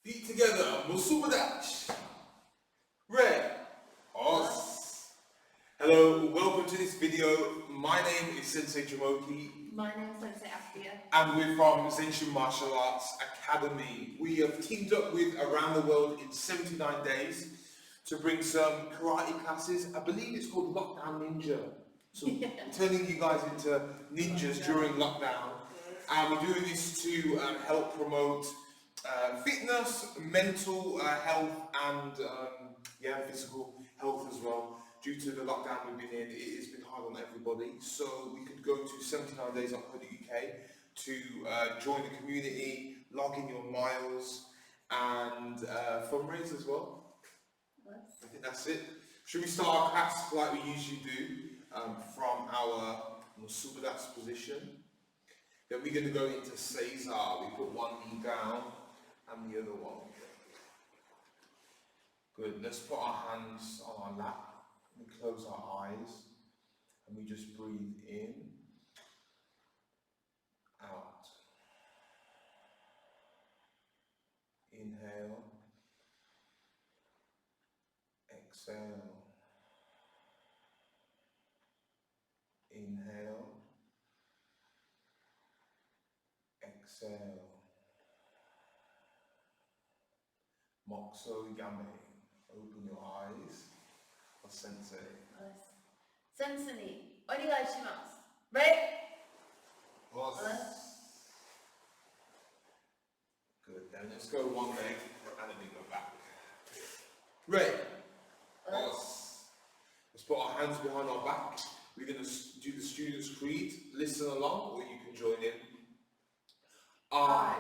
Feet together, muscle dash. Red. Os. Hello, welcome to this video. My name is Sensei Jamoki. My name is Sensei Astia. And we're from Zen-Shin Martial Arts Academy. We have teamed up with Around the World in 79 days to bring some karate classes. I believe it's called Lockdown Ninja. So turning you guys into ninjas during lockdown. And we're doing this to help promote fitness, mental health, and physical health as well. Due to the lockdown we've been in, it has been hard on everybody. So we could go to 79days.co.uk to join the community, log in your miles, and fundraise as well. I think that's it. Should we start our class like we usually do, from our Musubadatsu position? Then we're going to go into Seiza. We put one knee down and the other one. Good. Let's put our hands on our lap. We close our eyes and we just breathe in, out. Inhale. Exhale. Inhale. Exhale. Moxo Yame. Open your eyes. For Sensei. Sensei, onegaishimasu. Ready? Good. Then let's go one leg and then we go back. Ready? Let's put our hands behind our back. We're going to do the Students' Creed. Listen along, or you can join in. I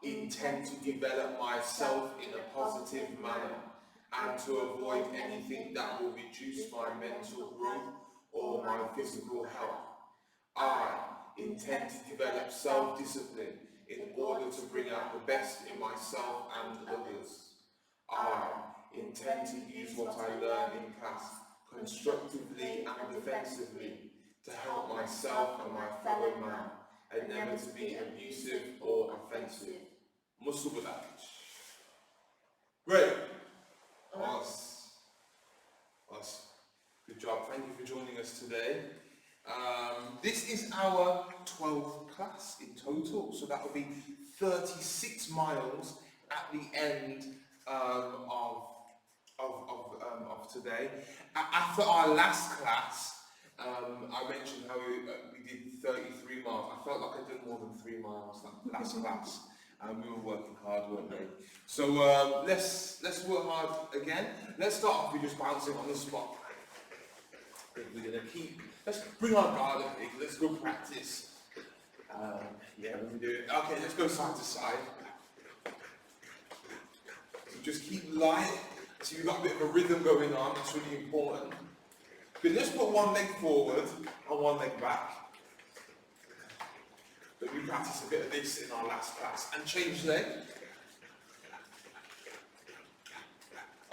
intend to develop myself in a positive manner and to avoid anything that will reduce my mental growth or my physical health. I intend to develop self-discipline in order to bring out the best in myself and others. I intend to use what I learn in class constructively and defensively to help myself and my fellow man, and never to be abusive or offensive. Musubadatsu. Great. Us. Good job. Thank you for joining us today. This is our 12th class in total, so that will be 36 miles at the end of today. After our last class, I mentioned how we did 33 miles. I felt like I'd done more than 3 miles that last class. We were working hard, weren't we? So let's work hard again. Let's start off with just bouncing on the spot. We're gonna let's bring our guard up, let's go practice. Let me do it. Okay, let's go side to side. So just keep light. So you've got a bit of a rhythm going on, that's really important. Good, let's put one leg forward and one leg back. But we practiced a bit of this in our last class. And change leg.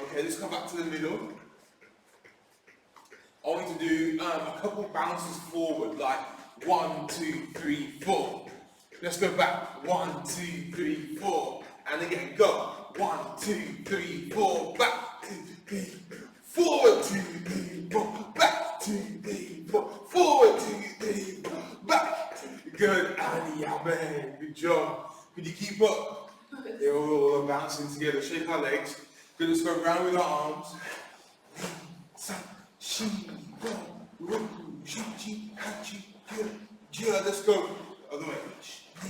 Okay, let's come back to the middle. I want you to do a couple bounces forward, like 1, 2, 3, 4. Let's go back. 1, 2, 3, 4. And again, go. 1, 2, 3, 4. Back, 2, 3, forward, 2, 3, 4. Back, 2, 3, 4. Forward, 2, 3, 4. Back. Good, man. Good job. Could you keep up? Yeah, we're all bouncing together. Shake our legs. Good, let's go round with our arms. Let's go. Other way. I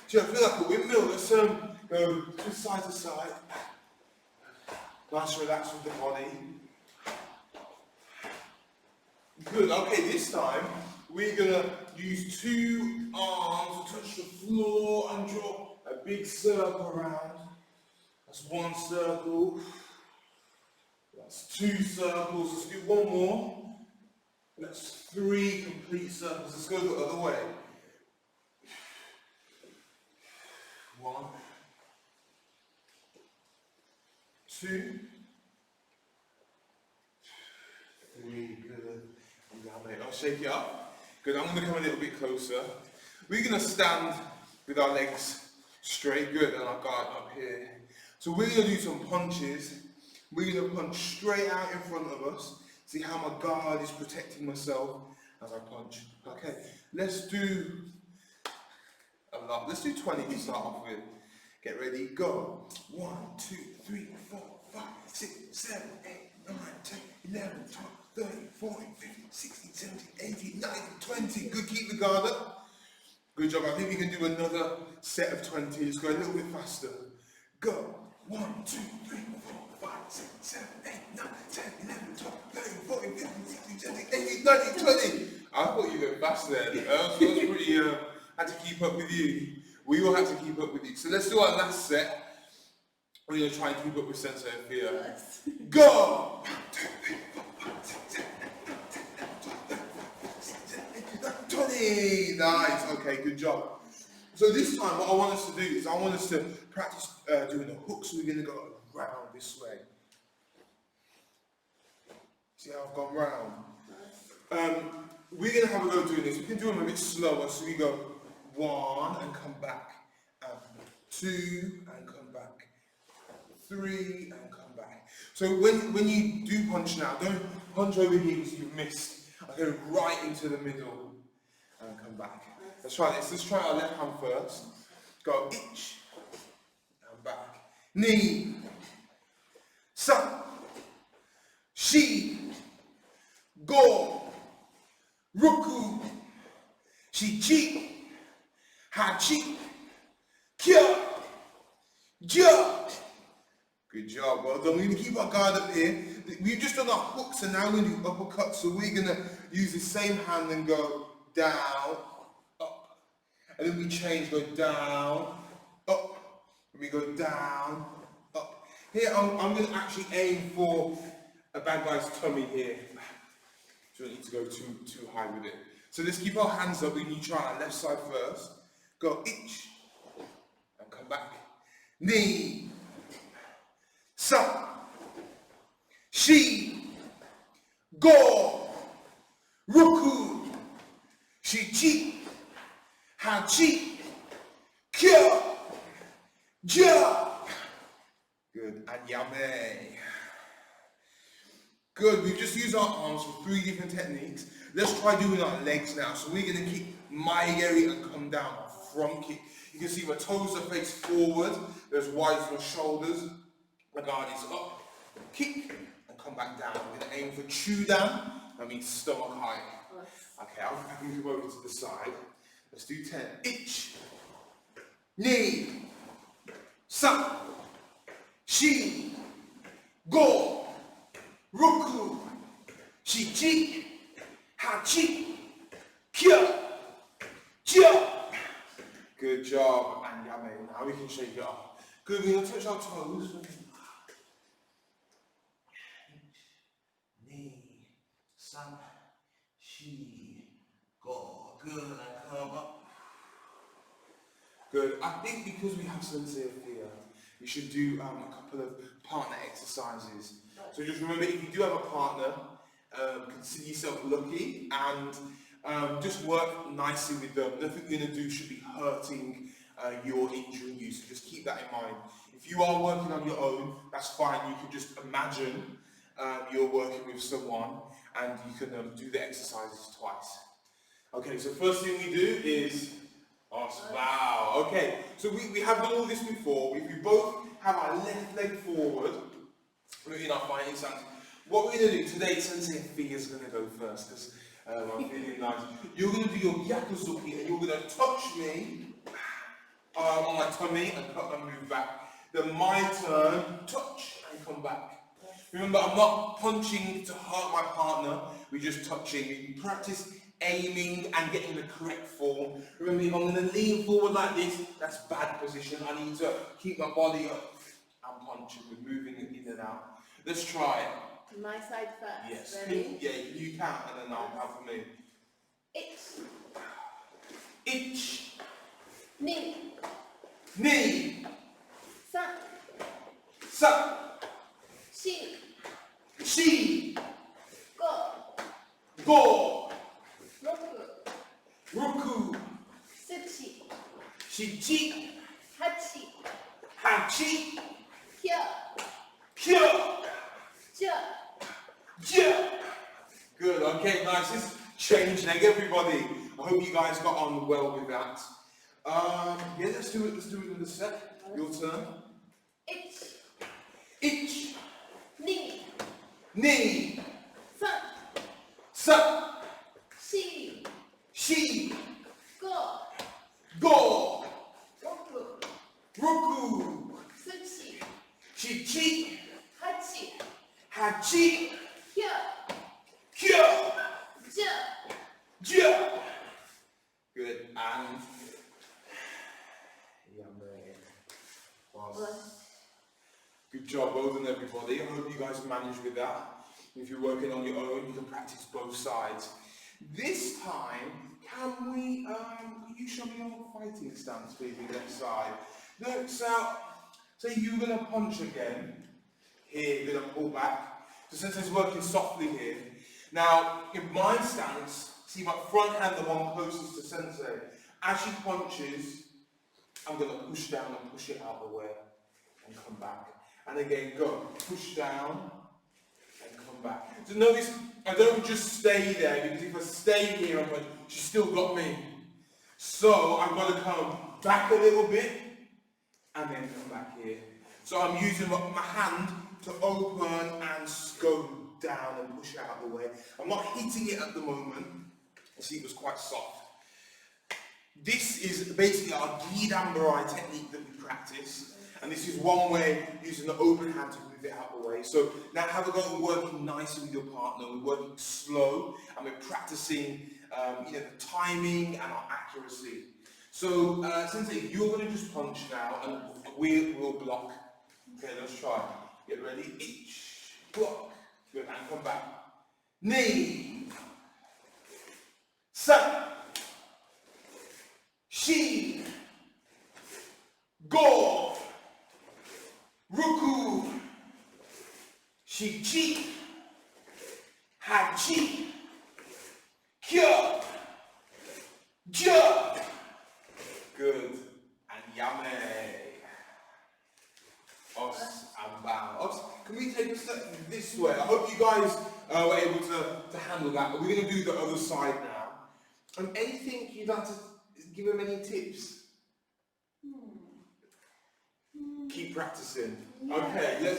feel like a windmill. Let's go just side to side. Nice to relax with the body. Good, okay, this time we're going to use 2 arms to touch the floor and draw a big circle around. That's 1 circle. That's 2 circles. Let's do 1 more. That's 3 complete circles. Let's go the other way. 1, 2, 3. Good. I'll shake it up. Good, I'm going to come a little bit closer. we're going to stand with our legs straight, good, and our guard up here. So we're going to do some punches. We're going to punch straight out in front of us. See how my guard is protecting myself as I punch. Okay, let's do a lot. Let's do 20 to start off with. Get ready, go. 1, 2, 3, 4, 5, 6, 7, 8, 9, 10, 11, 12, 13, 14, 15, 16, 17, 18, 19, 20. Good, keep the guard up. Good job. I think we can do another set of 20. Let's go a little bit faster. Go. 1, 2, 3, 4, 5, 6, 7, 8, 9, 10, 11, 12, 13, 14, 15, 16, 17, 18, 19, 20. I thought you went fast there. So that's pretty, had to keep up with you. We all had to keep up with you. So let's do our last set. We're going to try and keep up with Sensei Fia. Yes. Go! 20! Nice. Okay, good job. So this time what I want us to do is I want us to practice doing a hook. So we're going to go around this way. See how I've gone round? We're going to have a go doing this. We can do them a bit slower. So we go 1 and come back. 2 and come back. 3 and come back. So when you do punch now, don't punch over here because you've missed. I go right into the middle and come back. Let's try this. Let's try our left hand first. Go ich and back. Ni, sa, shi, go, ruku, shi chi, ha chi, kya, ja. Good job, well done. We're going to keep our guard up here. We've just done our hooks and now we're going to do uppercuts. So we're going to use the same hand and go down, up. And then we change, go down, up. And we go down, up. Here I'm going to actually aim for a bad guy's tummy here. So we don't need to go too high with it. So let's keep our hands up. We're going to try our left side first. Go ich. And come back. Ni. Sa, shi, go, ruku, shi chi, ha chi, kya, ja. Good, and yame. Good, we've just used our arms for 3 different techniques. Let's try doing our legs now. So we're going to keep Maigeri and come down, front kick. You can see my toes are faced forward, there's wide my shoulders. My guard is up, kick, and come back down. We're going to aim for chew down, that means stomach high. Okay, I can move over to the side. Let's do 10. Ich, ni, sa, shi, go, ruku, shi chi, ha chi, kya, ja. Good job, and yame. Now we can shake it off. Good, we're going to touch our toes. San, she, go. Good, and come up. Good. I think because we have Sensei Fia, we should do a couple of partner exercises. So just remember, if you do have a partner, consider yourself lucky and just work nicely with them. Nothing you're going to do should be hurting you or injuring you, so just keep that in mind. If you are working on your own, that's fine. You can just imagine you're working with someone and you can do the exercises twice. Okay, so first thing we do is, wow, okay, so we have done all this before. We both have our left leg forward, in our fighting stance. What we're going to do today, Sensei Fia is going to go first, because I'm feeling nice. You're going to do your Yakuzuki and you're going to touch me on my tummy and cut and move back. Then my turn, touch and come back. Remember, I'm not punching to hurt my partner, we're just touching. We can practice aiming and getting the correct form. Remember, if I'm going to lean forward like this, that's bad position. I need to keep my body up and punching. We're moving it in and out. Let's try it. My side first. Yes. Ready? Yeah, you count and then I'll count for me. Ich, Ich, ni, ni, san, sa, shi, shi, go, go, roku, ruku, sit, 시치, 하치, 하치, 혀, 켜, 저, j. Good, okay, nice. This change leg, everybody. I hope you guys got on well with that. Yeah, let's do it in a sec. Your turn. ich, Ich, ni, ni, san, sa, shi, shi, go, go, roku, roku, suchi, shichi, hachi, hachi, 혀, kyo, 저, ja. Good, and good job, well done everybody. I hope you guys managed with that. If you're working on your own, you can practice both sides. This time, can you show me your fighting stance, please, on the left side? No, so you're going to punch again. Here, you're going to pull back. So Sensei's working softly here. Now, in my stance, see my front hand, the one closest to Sensei. As she punches, I'm going to push down and push it out of the way and come back. And again, go. Push down and come back. So notice, I don't just stay there, because if I stay here, she's still got me. So I've got to come back a little bit and then come back here. So I'm using my hand to open and go down and push it out of the way. I'm not hitting it at the moment. You see, it was quite soft. This is basically our Gidambarai technique that we practice. And this is one way using the open hand to move it out of the way. So now have a go at working nicely with your partner. We're working slow and we're practicing the timing and our accuracy. So Sensei, you're going to just punch now and we'll block. Okay, let's try. Get ready. Each. Block. Good. And come back. Knee. San. Shi. Go. Ruku. Shichi. Hachi. Kyo. Ja. Good. And yame. Os and bow. Os, can we take a step this way? I hope you guys were able to handle that. We're going to do the other side now. Anything you'd like to give them any tips? Keep practicing. Okay,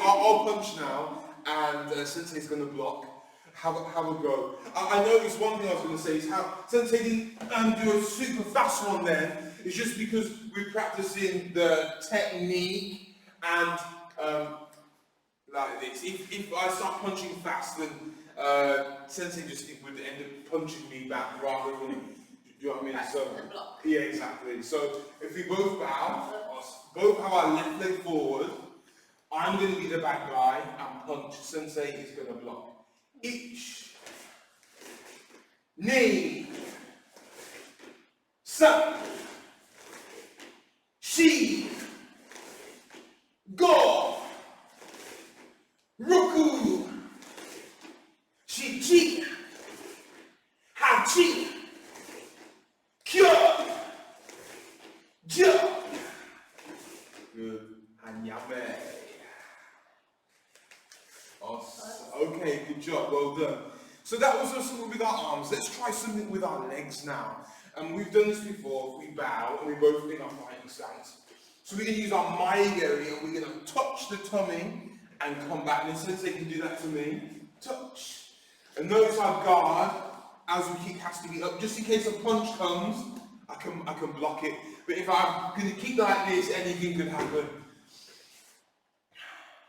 I'll punch now, and Sensei's going to block. Have a go. I noticed one thing I was going to say is how Sensei didn't do a super fast one then. It's just because we're practicing the technique and like this. If I start punching fast, then Sensei just would end up punching me back rather than, do you know what I mean? So yeah, exactly. So if we both bow, both have our left leg forward, I'm going to be the bad guy and punch. Sensei is going to block. Ich, ni, san, shi, go, ruku, shichi, hachi, kyo, ja. Good. And yame. Okay, good job, well done. So that was something with our arms. Let's try something with our legs now. And we've done this before. We bow and we both in our fighting stance. So we're going to use our maigeri and we're going to touch the tummy and come back. And Sensei can do that to me. Touch. And notice our guard, as we kick, has to be up. Just in case a punch comes, I can block it. But if I'm going to kick like this, anything could happen.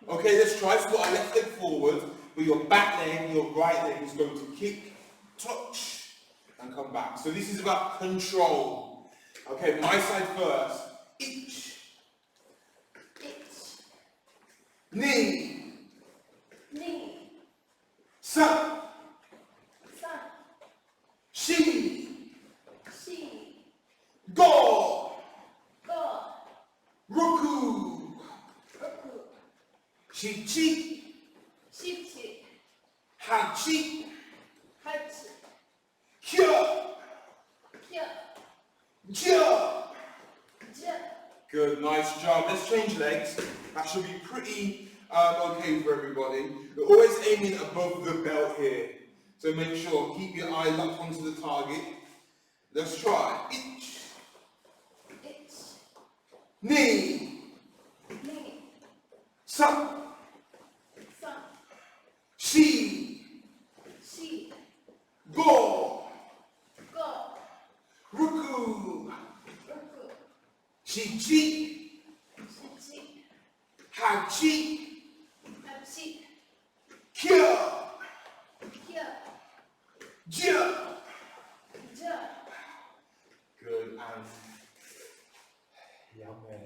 Okay, let's try. So put our left leg forward, with your back leg, your right leg is going to kick, touch, and come back. So this is about control. Okay, my side first. Ich. ich, Ni. ni, San. san, Shi. shi, Go. go, Roku. roku, Shichi. shichi, Hachi. hachi, Kyo. kyo, Ja. Good, nice job. Let's change legs. That should be pretty okay for everybody. We're always aiming above the belt here. So make sure, keep your eye locked onto the target. Let's try. Itch. Itch. Knee. Knee. Sun. Sun. She. She. Go. Go. Ruku. Ruku. Chi. Chi. Hachi. Hachi. Kya. Kya. Ja. Ja. Good, and yeah, man.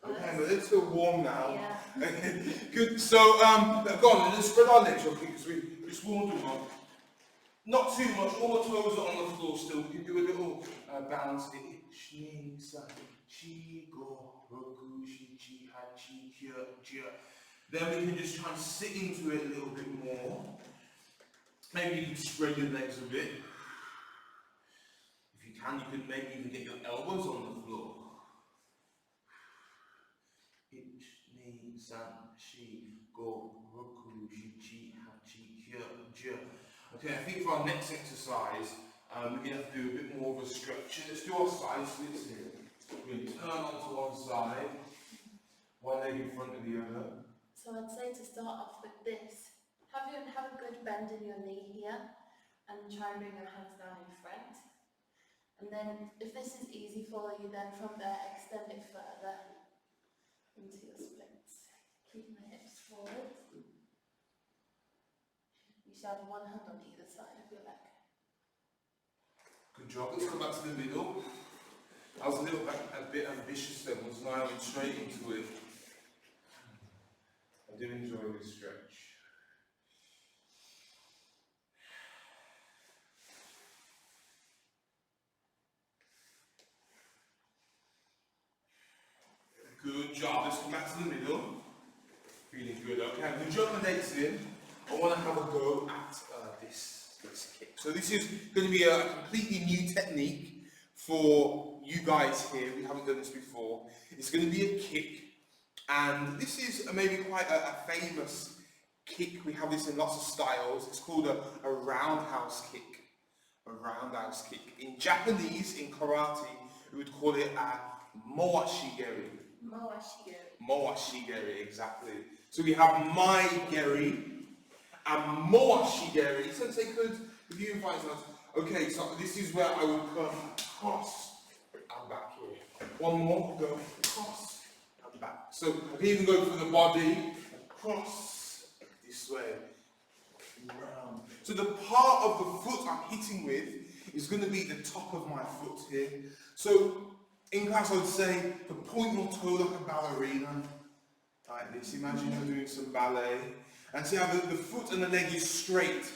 Okay, but let's feel warm now. Yeah. Good. So, go on. Let's spread our legs, okay? Because we just warmed them up. Not too much. All the toes are on the floor still. We can do a little bounce. Itch, knee, san, chi, go, roku, shi, chi, ha, chi, kya, ja. Then we can just try and sit into it a little bit more. Maybe you can spread your legs a bit. If you can maybe even get your elbows on the floor. Ich, ni, san, shi, go, roku, shi, chi, ha, chi, kya, ja. Okay, I think for our next exercise, we're going to have to do a bit more of a stretch. Let's do our side splits here. We're going to turn onto one side, one leg in front of the other. So I'd say to start off with this. Have a good bend in your knee here, and try and bring your hands down in front. And then, if this is easy for you, then from there extend it further into your splits. Keeping the hips forward. You should have one hand on either side of your leg. Good job. Let's go back to the middle. I was a bit ambitious then, wasn't I? I went straight into it. I do enjoy this stretch. Good job. Let's come back to the middle. Feeling good. Okay, I'm going to jump my legs in. I want to have a go at this kick. So this is going to be a completely new technique for you guys here. We haven't done this before. It's going to be a kick. And this is maybe quite a famous kick. We have this in lots of styles. It's called a roundhouse kick. A roundhouse kick. In Japanese, in karate, we would call it a moashigeri. Moashigeri, exactly. So we have my geri and moashigeri. Sensei could, if you invite us. Okay, so this is where I will come across and back here. One more, go across and back. So I can even go through the body, across, this way, round. So the part of the foot I'm hitting with is going to be the top of my foot here. So in class I would say to point your toe like a ballerina, like this. Imagine you're doing some ballet. And see how the foot and the leg is straight.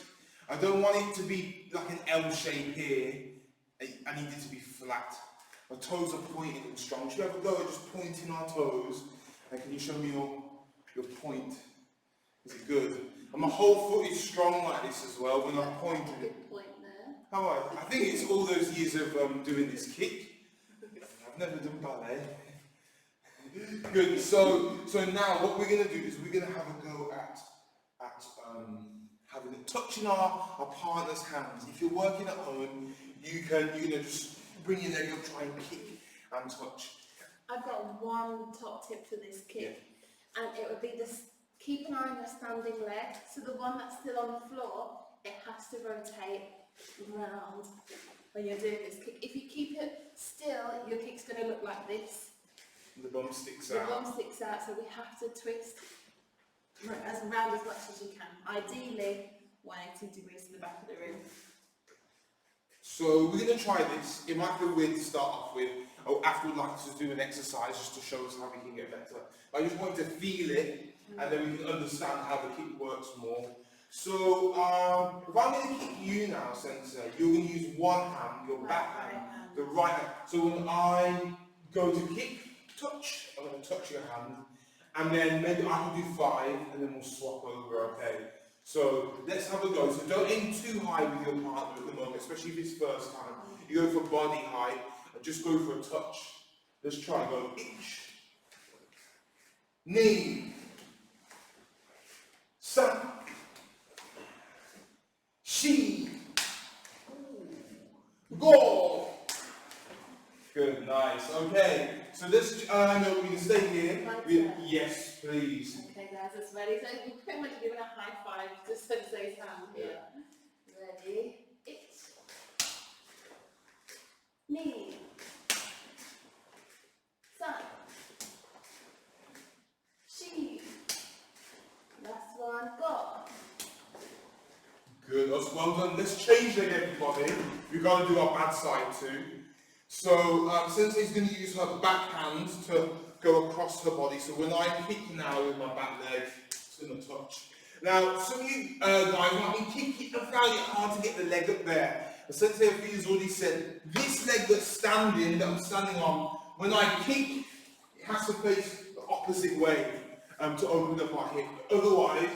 I don't want it to be like an L shape here. I need it to be flat. My toes are pointing and strong. Should we have a go at just pointing our toes? And can you show me your point? Is it good? And my whole foot is strong like this as well when I'm pointing it. Good point there. How I think it's all those years of doing this kick. I've never done ballet. Good. So now what we're going to do is we're going to have a go at having it touching our partner's hands. If you're working at home, you can just bring your leg up, try and kick and touch. I've got one top tip for this kick, and it would be this: keep an eye on your standing leg. So the one that's still on the floor, it has to rotate round when you're doing this kick. If you keep it still, your kick's going to look like this. The bum sticks out. out. The bum sticks out, so we have to twist as round as much as you can. Ideally, 180 degrees to the back of the room. So we're going to try this. It might feel weird to start off with. After we'd like to do an exercise just to show us how we can get better. I just want to feel it, and then we can understand how the kick works more. So if I'm going to kick you now, Sensei, you're going to use one hand, your back hand, the right hand. So when I go to kick, touch, I'm going to touch your hand, and then maybe I can do 5, and then we'll swap over, okay? So let's have a go. So don't aim too high with your partner at the moment, especially if it's first time. You go for body height, and just go for a touch. Let's try and go ich, ni, san, shi, go. Good, nice. Okay, so this, no, we can stay here. Yes, please. Okay, guys, it's ready. So you're pretty much giving a high five to Sensei's hand here. Ready? Ich, ni, san, shi. Last one, go. Good, that's well done. Let's change leg, everybody. We've got to do our bad side too. So, Sensei's going to use her back hand to go across her body. So when I kick now with my back leg, it's going to touch. Now, some of you guys might be kicking and found it hard to get the leg up there. And Sensei has already said, this leg that I'm standing on, when I kick, it has to face the opposite way to open up our hip. Otherwise,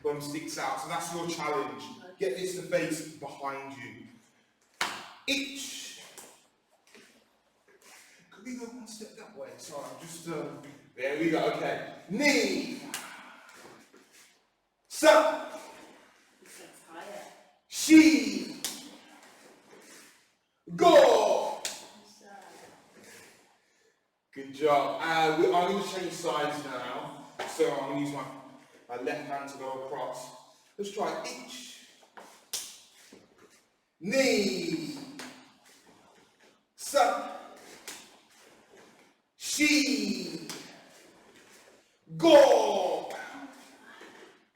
bum sticks out. So that's your challenge. Get this to face behind you. Ich. Could we go one step that way? Sorry, I'm just, there we go, okay. Ni. San. Shi. Go. Good job. I'm going to change sides now. So I'm going to use my left hand to go across. Let's try ich. Ni. San. Shi. Go.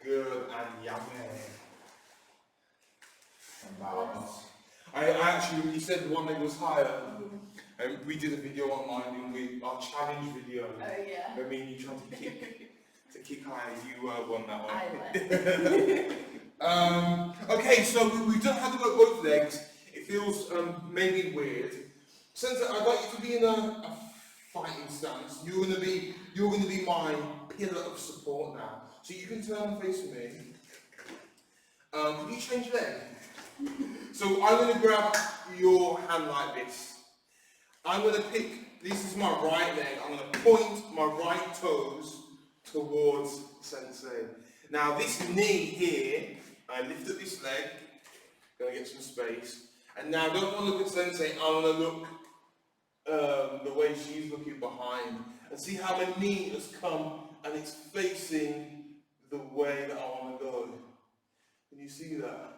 Good and yummy. I actually, you said the one that was higher. And we did a video online, didn't we? Our challenge video. Oh yeah. I mean, you tried to kick higher. You won that one. I won. Okay, so we've done how to work both legs. It feels maybe weird. Sensei, I'd like you to be in a fighting stance. You're gonna be my pillar of support now. So you can turn and face me. Can you change leg? So I'm gonna grab your hand like this. I'm going to pick, this is my right leg, I'm going to point my right toes towards Sensei. Now this knee here, I lift up this leg, going to get some space, and now don't want to look at Sensei, I want to look the way she's looking behind, and see how my knee has come and it's facing the way that I want to go. Can you see that?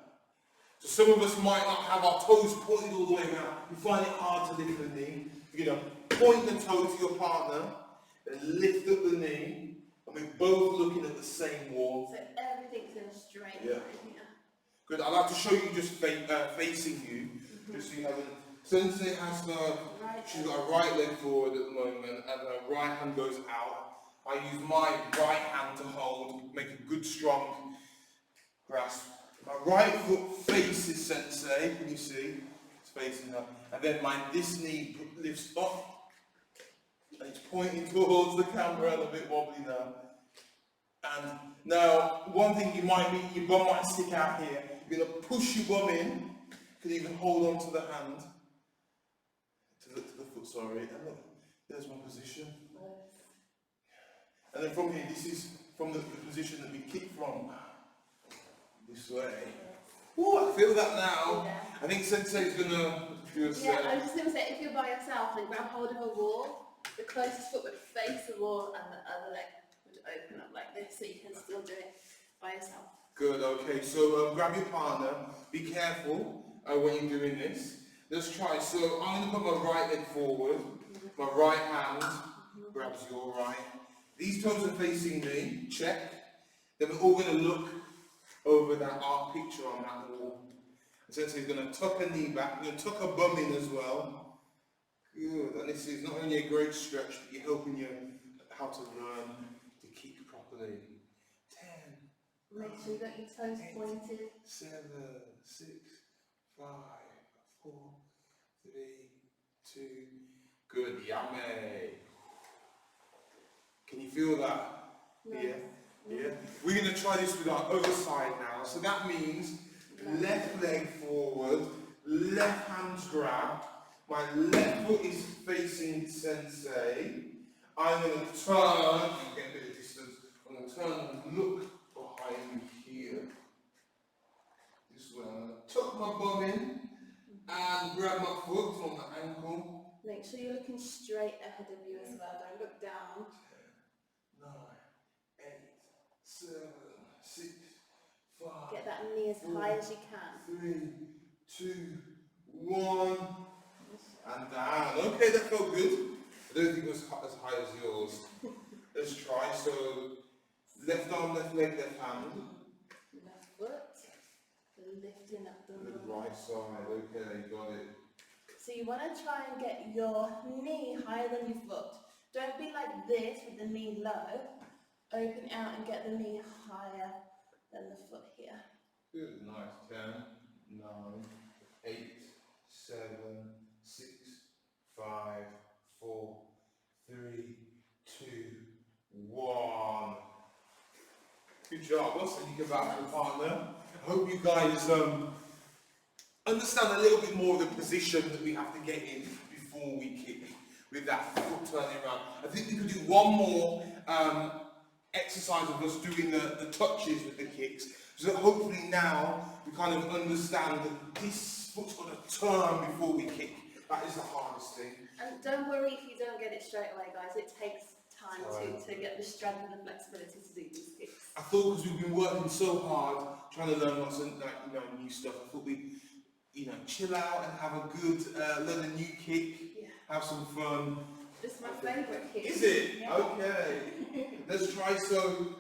So some of us might not have our toes pointed all the way around. You find it hard to lift the knee. You're going to point the toe to your partner, then lift up the knee, and we're both looking at the same wall. So everything's in a straight line here. Good. I'd like to show you just facing you, just so you have a... Sensei has she's got her right leg forward at the moment, and her right hand goes out. I use my right hand to hold, make a good strong grasp. My right foot faces Sensei, can you see? It's facing her. And then this knee lifts up, and it's pointing towards the camera, a little bit wobbly now. And now, one thing your bum might stick out here. You're going to push your bum in, you can even hold on to the hand, to the foot, sorry. And look, there's my position. And then from here, this is from the position that we kick from. This way. Oh, I feel that now. Yeah. I think Sensei's gonna do a set. I was just gonna say, if you're by yourself, then grab hold of a wall. The closest foot would face the wall, and the other leg would open up like this, so you can still do it by yourself. Good. Okay. So grab your partner. Be careful when you're doing this. Let's try. So I'm gonna put my right leg forward. My right hand grabs your right. These toes are facing me. Check. Then we're all gonna look over that art picture on that wall. And Sensei's going to tuck her knee back, we're going to tuck her bum in as well. Good, and this is not only a great stretch, but you're helping you how to learn to kick properly. 10. Make sure you got your toes pointed. 7, 6, 5, 4, 3, 2. Good, yummy. Can you feel that? Nice. Yeah. Yeah. We're going to try this with our other side now. So that means left leg forward, left hand's grab, My left foot is facing sensei. I'm going to turn, you get a bit of distance, I'm going to turn and look behind me here. This way, I'm going to tuck my bum in and grab my foot on the ankle. Make sure you're looking straight ahead of you as well, don't look down. 10, 9, 8, 7, 6, 5. Get that knee as high as you can. 3, 2, 1. And down. Okay, that felt good. I don't think it was as high as yours. Let's try. So, left arm, left leg, left hand. Left foot. Lifting up the The leg. right side. Okay, got it. So you want to try and get your knee higher than your foot. Don't be like this with the knee low. Open out and get the knee higher than the foot here. Good, nice. 10, 9, 8, 7, 6, 5, 4, 3, 2, 1. Good job. What's the think about your partner? I hope you guys understand a little bit more of the position that we have to get in before we kick with that foot turning around. I think we could do one more exercise of us doing the touches with the kicks, so that hopefully now we kind of understand that this foot's got to turn before we kick. That is the hardest thing. And don't worry if you don't get it straight away, guys. It takes time to get the strength and the flexibility to do these kicks. I thought because we've been working so hard trying to learn lots of new stuff, I thought we'd chill out and have a good learn a new kick, have some fun. This is my favourite kick. Is it? Yeah. Okay. Let's try. So,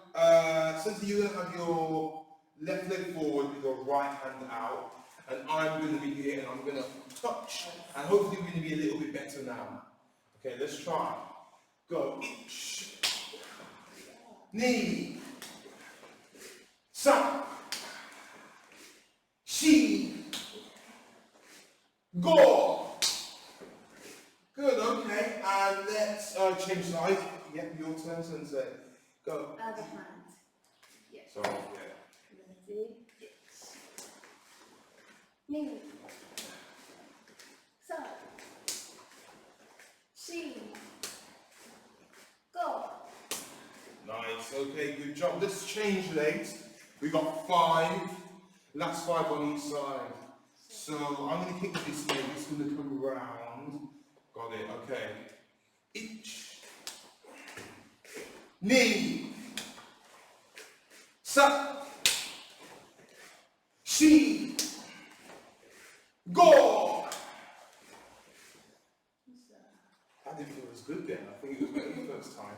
since you're going to have your left leg forward with your right hand out, and I'm going to be here and I'm going to touch, and hopefully we're going to be a little bit better now. Okay, let's try. Go. Ich. Knee. Sa. Shi. Go. Good, okay, and let's change sides. Yep, your turn, Sensei. Go. Other hand. Yeah. Sorry, yeah. Ready? Yes. Knee. Sa. Shi. Go. Nice, okay, good job. Let's change legs. We got 5, last 5 on each side. So I'm going to kick this leg, it's going to come round. Got it, okay. Ich. Knee. Sa. Shi. Go. That didn't feel as good then. I think it was better the first time.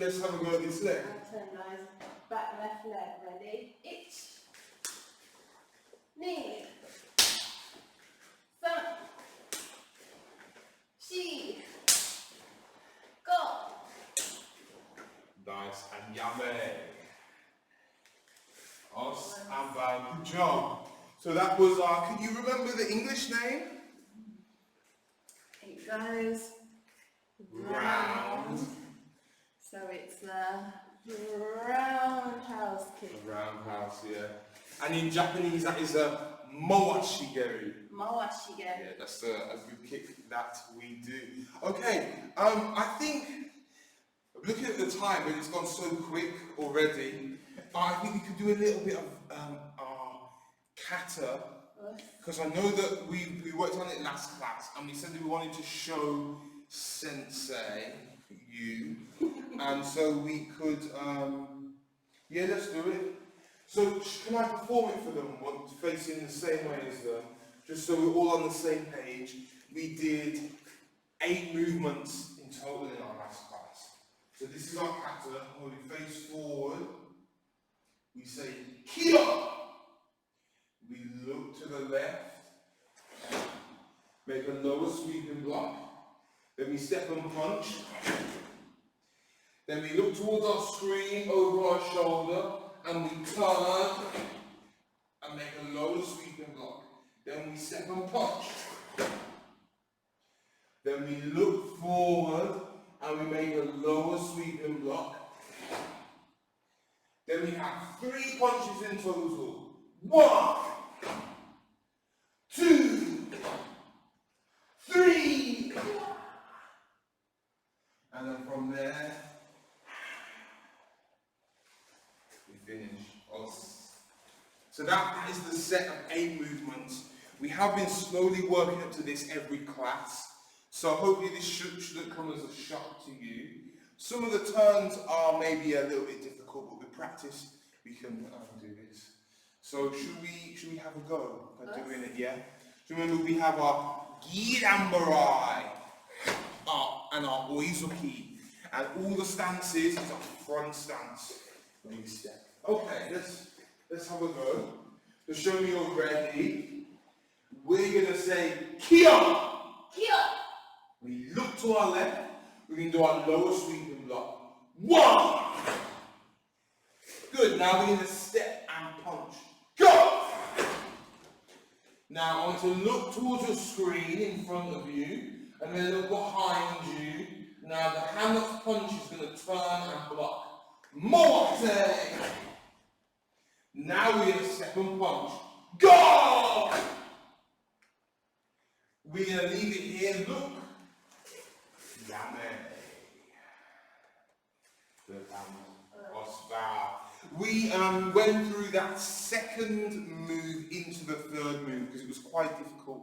Let's have a go at this leg. And turn, guys. Back left leg. Ready? Ich. Knee. Sa. Shi. Go. Nice and yummy. Us and bad. Good job. So that was can you remember the English name? It goes Round. So it's the roundhouse kick. Roundhouse, yeah. And in Japanese that is a moashigeri. Moashige. Yeah, that's a good kick that we do. Okay, I think, looking at the time, but it's gone so quick already, I think we could do a little bit of our kata, because I know that we worked on it last class, and we said that we wanted to show Sensei, you, and so we could, yeah, let's do it. So, can I perform it for them, facing the same way as them? Just so we're all on the same page. We did 8 movements in total in our last class. So this is our kata, where we face forward. We say, Kia! We look to the left. Make a lower sweeping block. Then we step and punch. Then we look towards our screen, over our shoulder, and we turn and make a lower sweeping block. Then we step and punch. Then we look forward and we make a lower sweeping block. Then we have 3 punches in total. 1, 2, And then from there, we finish. So that is the set of 8 movements. We have been slowly working up to this every class. So hopefully this shouldn't come as a shock to you. Some of the turns are maybe a little bit difficult, but with practice we can do this. So should we have a go at doing it, yeah? So remember we have our Girambarai and our Oizuki. And all the stances is our front stance. Maybe step. Okay, let's have a go. To show me you're ready, we're going to say Kia. Kia. We look to our left, we can do our lower sweeping block. 1. Good, now we're going to step and punch. Go! Now I want to look towards your screen in front of you, and then look behind you. Now the hand that's punch is going to turn and block. Morte! Now we're going to step and punch. Go! We're going to leave it here, look. Yame. We went through that second move into the third move because it was quite difficult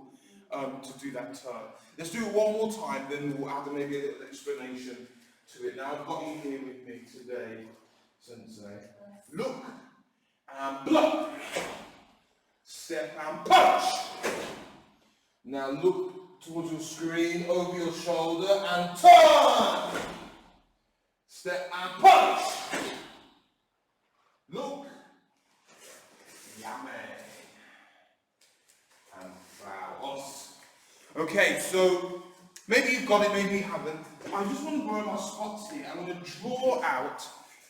to do that turn. Let's do it one more time, then we'll add maybe a little explanation to it. Now I've got you here with me today, Sensei. Look and block. Step and punch. Now look towards your screen, over your shoulder and turn. Step and punch. Look. Yame. And Faust. Okay, so maybe you've got it, maybe you haven't. I just want to borrow my spots here. I want to draw out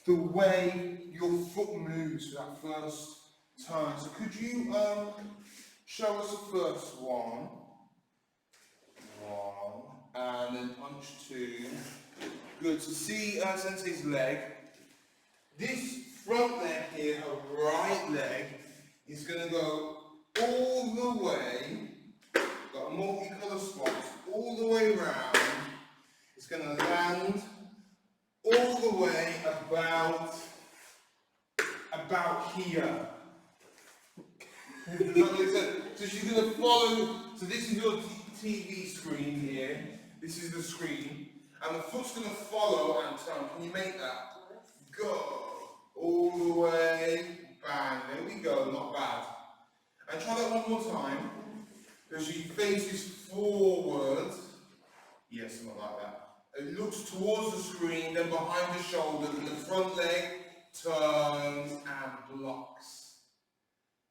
the way your foot moves for that first turn. So could you show us the first one? 1. And then punch 2. Good. So see Sensei's leg. This front leg here, her right leg, is going to go all the way, got a multicolour spots, all the way around. It's going to land all the way about here. Does that make sense? So she's going to follow, so this is your TV screen here, this is the screen, and the foot's going to follow and turn. Can you make that? Go! All the way, bang, there we go, not bad. And try that one more time, because she faces forward, yes, not like that. It looks towards the screen, then behind the shoulder, and the front leg turns and blocks.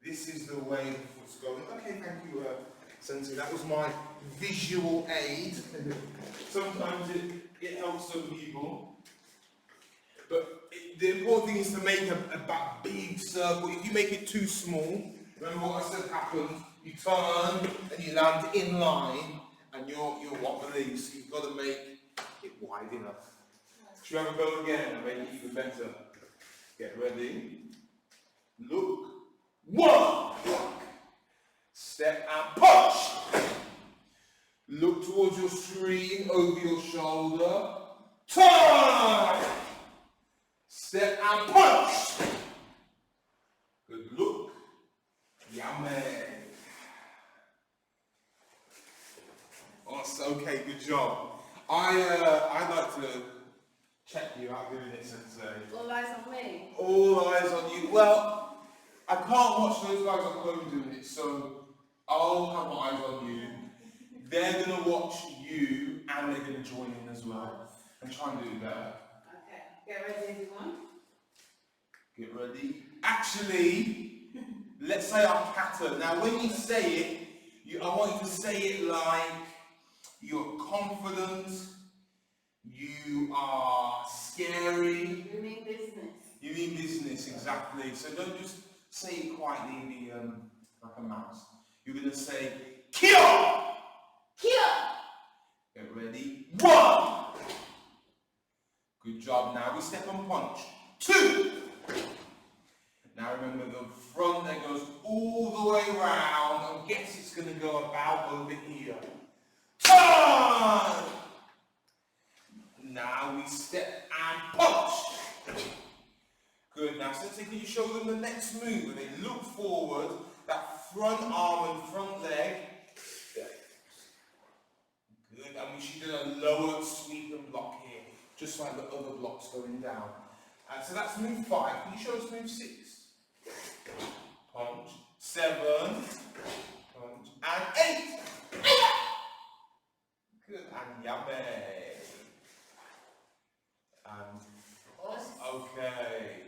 This is the way the foot's going. Okay, thank you, Sensei, that was my visual aid. Sometimes it helps some people. But the important thing is to make a big circle. If you make it too small, remember what I said happened, you turn and you land in line and you're wobbly, so you've got to make it wide enough. Should we have a go again and make it even better? Get ready. Look. 1. Block. Step and punch. Look towards your screen, over your shoulder. Turn. Step and punch. Good look. Yummy. Awesome. Okay, good job. I'd like to check you out doing it, Sensei. All eyes on me. All eyes on you. Well, I can't watch those guys at home doing it, so I'll have my eyes on you. They're going to watch you and they're going to join in as well and try and do it better. Okay, get ready everyone. Get ready. Actually, let's say our kata. Now when you say it, I want you to say it like you're confident, you are scary. You mean business. You mean business, exactly. So don't just say it quietly and be like a mouse. You're going to say, Kia! Kia! Get ready. 1! Good job. Now we step and punch. 2! Now remember the front leg goes all the way round and guess it's going to go about over here. Turn! Now Now we step and punch. Good. Now, Sensei, can you show them the next move? When they look forward, that front arm and front leg. Good. And we should do a lower sweep and block here, just like the other blocks going down. So that's move 5. Can you show us move 6? Punch. 7. Punch. And 8. Good. And yummy. And okay.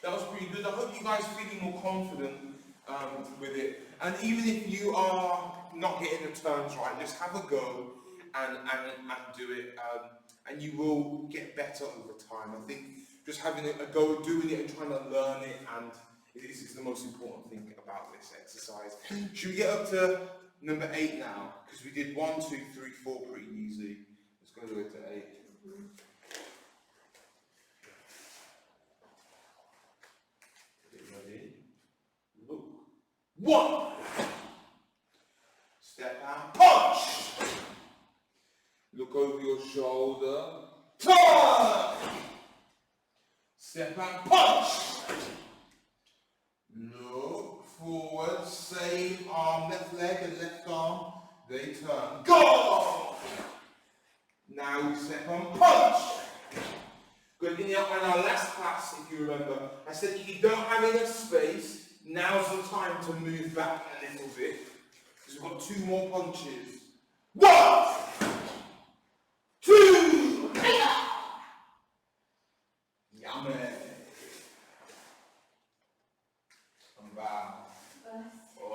That was pretty good. I hope you guys are feeling more confident with it. And even if you are not getting the turns right, just have a go and do it. And you will get better over time. I think just having a go, doing it and trying to learn it, and this is the most important thing about this exercise. Should we get up to number 8 now? Because we did 1, 2, 3, 4 pretty easy. Let's go to 8. Ready? Look. 1. Step and punch. Look over your shoulder. Turn. Step and punch. Look forward. Same arm, left leg and left arm. They turn. Go. Now we step and punch. Good. In our last class, if you remember, I said if you don't have enough space, now's the time to move back a little bit. Because we've got 2 more punches. 1, 2, yummy. Come back.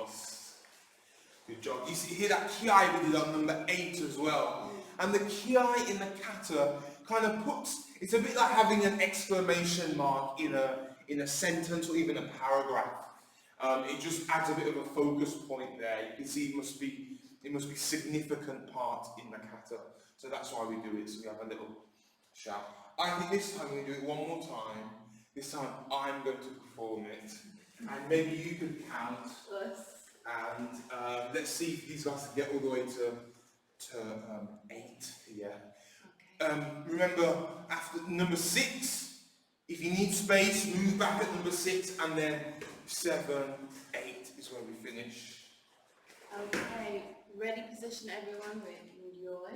Us. Good job. You see, hear that kiai we did on number 8 as well. And the kiai in the kata kind of puts, it's a bit like having an exclamation mark in a sentence or even a paragraph. It just adds a bit of a focus point there. You can see it must be significant part in the kata. So that's why we do it. So we have a little shout. I think this time we're going to do it one more time. This time I'm going to perform it. And maybe you can count. And let's see if these guys can get all the way to 8 here. Okay. Remember, after number 6, if you need space, move back at number 6, and then 7, 8 is where we finish. Okay, ready position everyone, enjoy.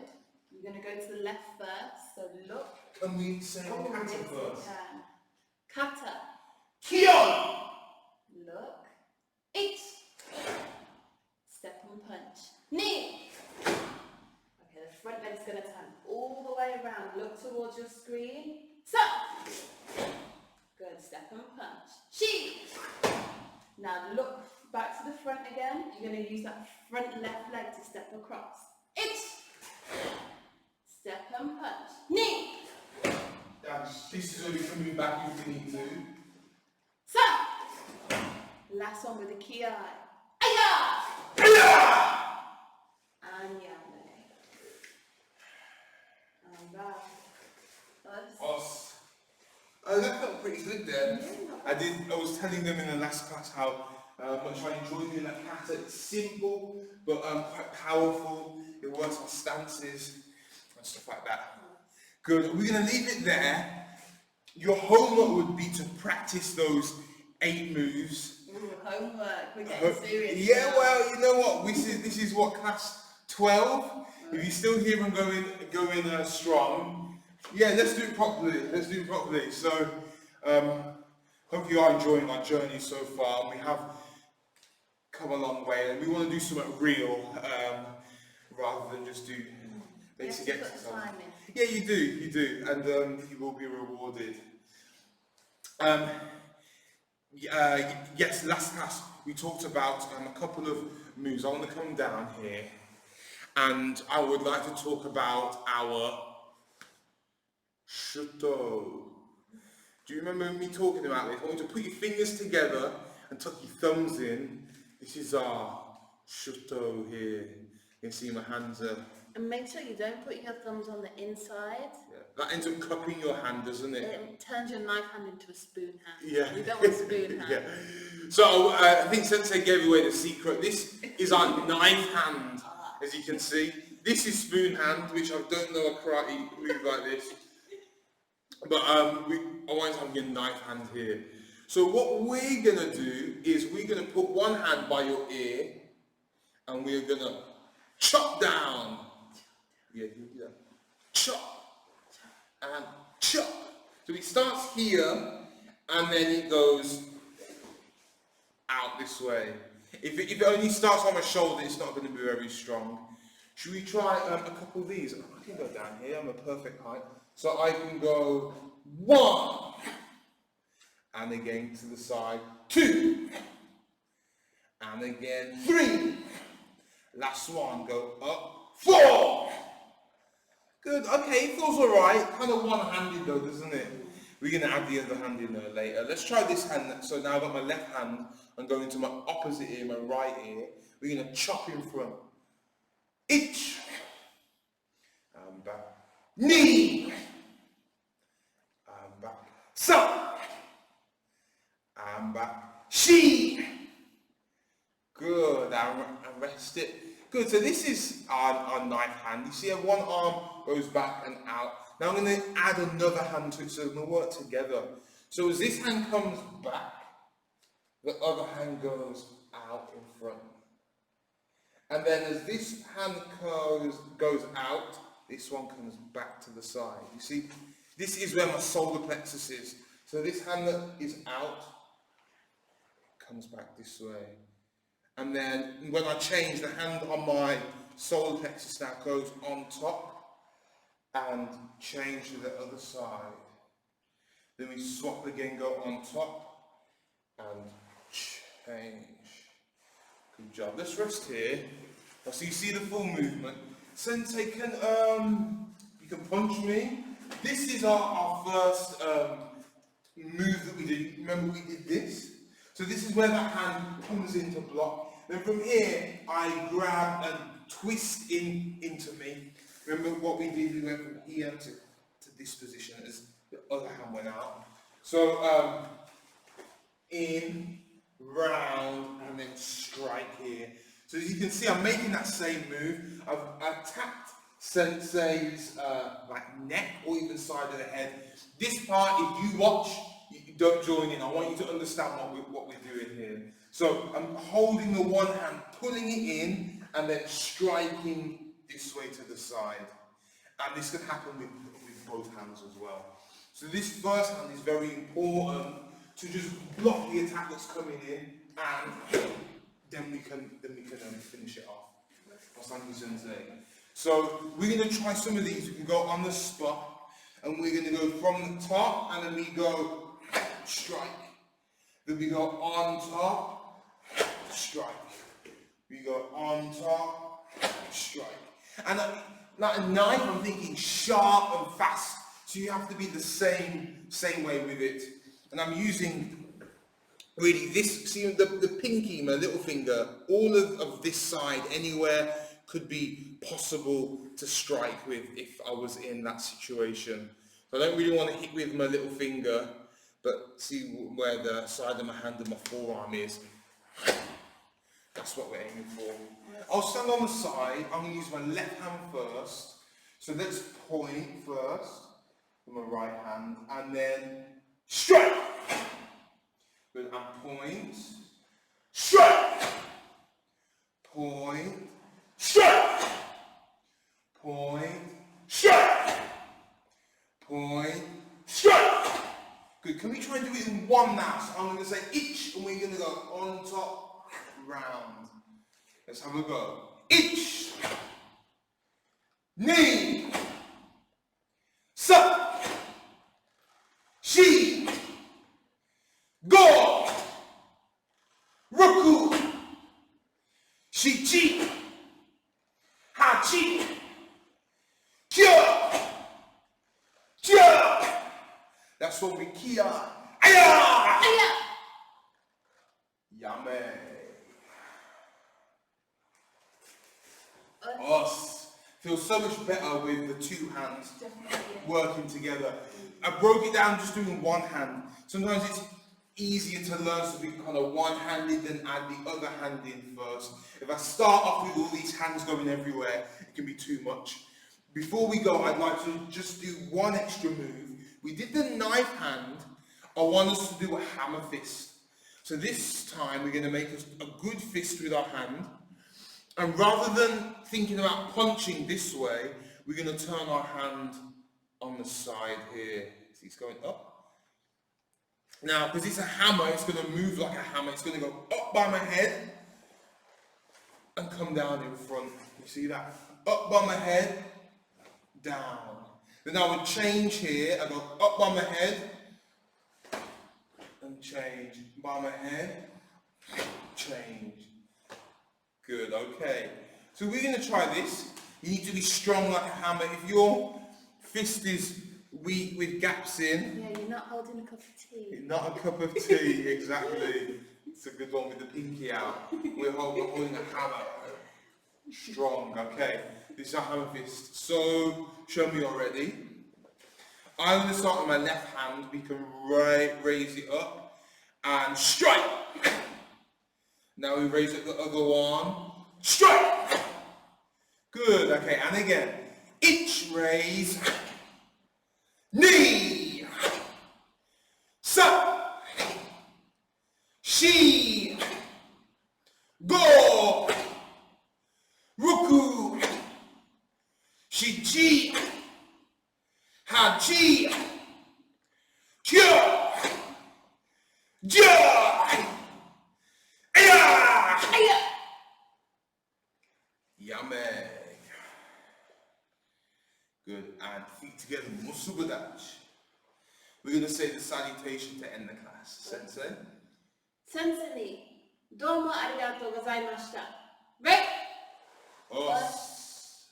You're going to go to the left first, so look. Can we say kata first? Kata. Kion! Look. 8. Step and punch. Knee. Okay, the front leg's going to turn all the way around. Look towards your screen. Stop. Good. Step and punch. Shi. Now look back to the front again. You're going to use that front left leg to step across. 8. Step and punch. Knee. This is where we can move back if we need to. Stop. Last one with the kiai. Aya! Aya! And yamane. And back. Us. That felt pretty good there. I was telling them in the last class how much I enjoyed doing that kata. It's simple, but quite powerful. It works on stances and stuff like that. Good. We're going to leave it there. Your homework would be to practice those 8 moves. Ooh, homework. We're getting serious. Yeah, well, you know what? This is what, class 12? If you're still here and going strong, yeah, let's do it properly. So, hope you are enjoying our journey so far. We have come a long way, and we want to do something real rather than just do basic exercise. Yeah, you do, and you will be rewarded. Yes, last class we talked about a couple of moves. I want to come down here, and I would like to talk about our shuto. Do you remember me talking about this? I want you to put your fingers together and tuck your thumbs in. This is our shuto here. You can see my hands are. And make sure you don't put your thumbs on the inside. Yeah. That ends up cupping your hand, doesn't it? It turns your knife hand into a spoon hand. Yeah. You don't want spoon hand. Yeah. So I think Sensei gave away the secret. This is our knife hand, as you can see. This is spoon hand, which I don't know a karate move like this. But I want to have your knife hand here. So what we're going to do is we're going to put one hand by your ear and we're going to chop down. Yeah, you do that. Chop and chop. So it starts here and then it goes out this way. If it only starts on my shoulder, it's not going to be very strong. Should we try a couple of these? I can go down here, I'm a perfect height. So I can go 1, and again to the side, 2, and again 3. Last one, go up, 4. Good, okay, it feels alright. Kind of one-handed though, doesn't it? We're going to add the other hand in there later. Let's try this hand. So now I've got my left hand. I'm going to my opposite ear, my right ear. We're going to chop in front. Ich. And back. Ni. And back. Sa. And back. Shi. Good. And rest it. Good. So this is our knife hand. You see, one arm goes back and out. Now I'm going to add another hand to it so they're going to work together. So as this hand comes back, the other hand goes out in front. And then as this hand goes out, this one comes back to the side. You see, this is where my solar plexus is. So this hand that is out comes back this way. And then when I change, the hand on my solar plexus now goes on top and change to the other side. Then we swap again, go on top and change. Good job. Let's rest here. So you see the full movement. Sensei, you can punch me. This is our first move that we did. Remember we did this? So this is where that hand comes into block. Then from here, I grab and twist into me. Remember what we did? We went from here to this position as the other hand went out. So in, round, and then strike here. So as you can see, I'm making that same move. I've tapped Sensei's like neck or even side of the head. This part, if you watch, you don't join in. I want you to understand what we're doing here. So I'm holding the one hand, pulling it in, and then striking this way to the side. And this can happen with both hands as well. So this first hand is very important to just block the attack that's coming in, and then we can finish it off. Thank you, Sensei. So we're going to try some of these. We can go on the spot, and we're going to go from the top, and then we go strike. Then we go on top, strike. We go on top, strike. And like a knife, I'm thinking sharp and fast. So you have to be the same way with it. And I'm using really this, see the pinky, my little finger, all of this side, anywhere could be possible to strike with if I was in that situation. So I don't really want to hit with my little finger, but see where the side of my hand and my forearm is. That's what we're aiming for. I'll stand on the side. I'm going to use my left hand first. So let's point first with my right hand and then strike. Good, and point, strike, point, strike, point, strike, point, strike. Good, can we try and do it in one now? So I'm going to say each, and we're going to go on top, round. Let's have a go. Each, ni, sa, shi, go, roku, shi-chi, ha-chi, kyo, kyo. That's what we kia. Aya! Aya! Yummy. Us. Feels so much better with the two hands working together. I broke it down just doing one hand. Sometimes it's easier to learn, so we kind of one-handed, then add the other hand in first. If I start off with all these hands going everywhere, it can be too much. Before we go, I'd like to just do one extra move. We did the knife hand. I want us to do a hammer fist. So this time we're going to make a good fist with our hand. And rather than thinking about punching this way, we're going to turn our hand on the side here. See, it's going up. Now, because it's a hammer, it's going to move like a hammer. It's going to go up by my head and come down in front. You see that? Up by my head, down. Then I would change here. I go up by my head and change. By my head, change. Good, okay. So we're going to try this. You need to be strong like a hammer. If your fist is weak with gaps in... Yeah, you're not holding a cup of tea. Not a cup of tea, exactly. It's a good one with the pinky out. We're holding a hammer. Strong, okay. This is a hammer fist. So, show me already. I'm going to start with my left hand. We can raise it up and strike. Now we raise up the other one. Strike! Good, okay, and again. Each raise. Knee. Sa. Shi. Go. Ruku. Shichi. Hachi. Kyo. Ja. Aya. Yummy. Good, and feet together, musubadachi. We're going to say the salutation to end the class. Sensei? Sensei, domo arigatou gozaimashita. Right? Os.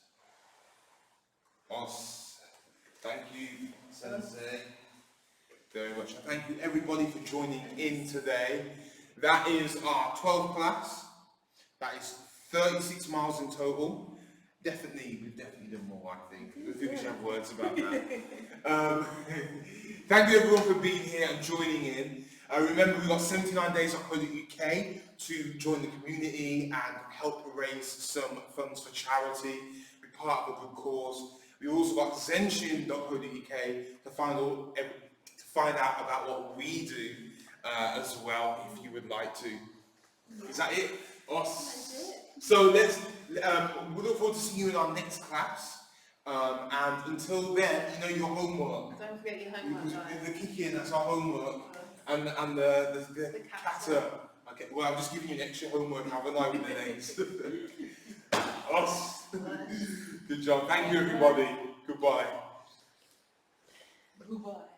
Os. Thank you, Sensei, very much. And thank you everybody for joining in today. That is our 12th class. That is 36 miles in total. We've definitely done more, I think. I think we should have words about that. Thank you everyone for being here and joining in. Remember, we've got 79 days on .co.uk to join the community and help raise some funds for charity, be part of a good cause. We also got Zen-Shin.co.uk to find out about what we do as well, if you would like to. Is that it? That's it. So we look forward to seeing you in our next class. And until then, you know your homework. Don't forget your homework, guys. The kick-in, that's our homework. And the kata. Okay, well, I'm just giving you an extra homework, haven't I, with the names? Us. Good job. Thank you, everybody. Goodbye. Goodbye.